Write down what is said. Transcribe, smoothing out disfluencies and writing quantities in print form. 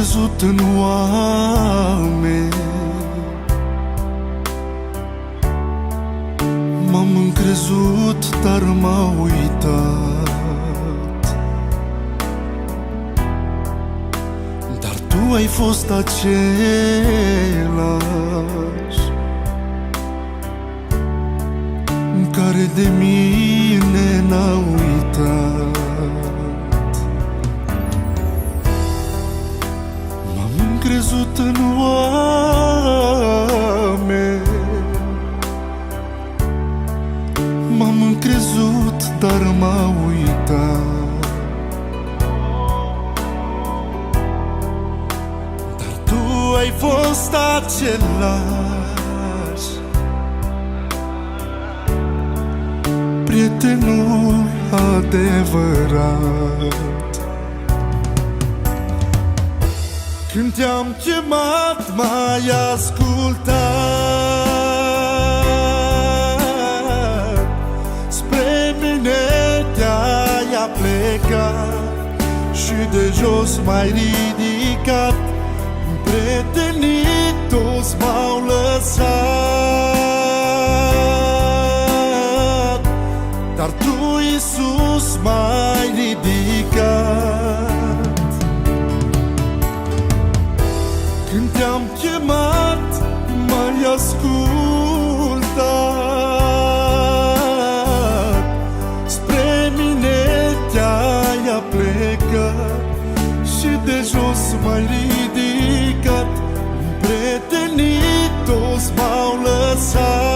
crezut în oameni, m-am încrezut, dar m-au uitat. Dar tu ai fost același, care de mine n-a uitat. M-am încrezut în oameni, m-am încrezut, dar m-a uitat. Dar tu ai fost același, prietenul adevărat. Când te-am chemat, m-ai ascultat, spre mine te-ai aplecat și de jos m-ai ridicat. Prietenii toți m-au lăsat, dar tu, Iisus, m-ai ridicat. Când te-am chemat, m-ai ascultat, spre mine te-ai aplecat și de jos m-ai ridicat. Prietenii toți m-au lăsat,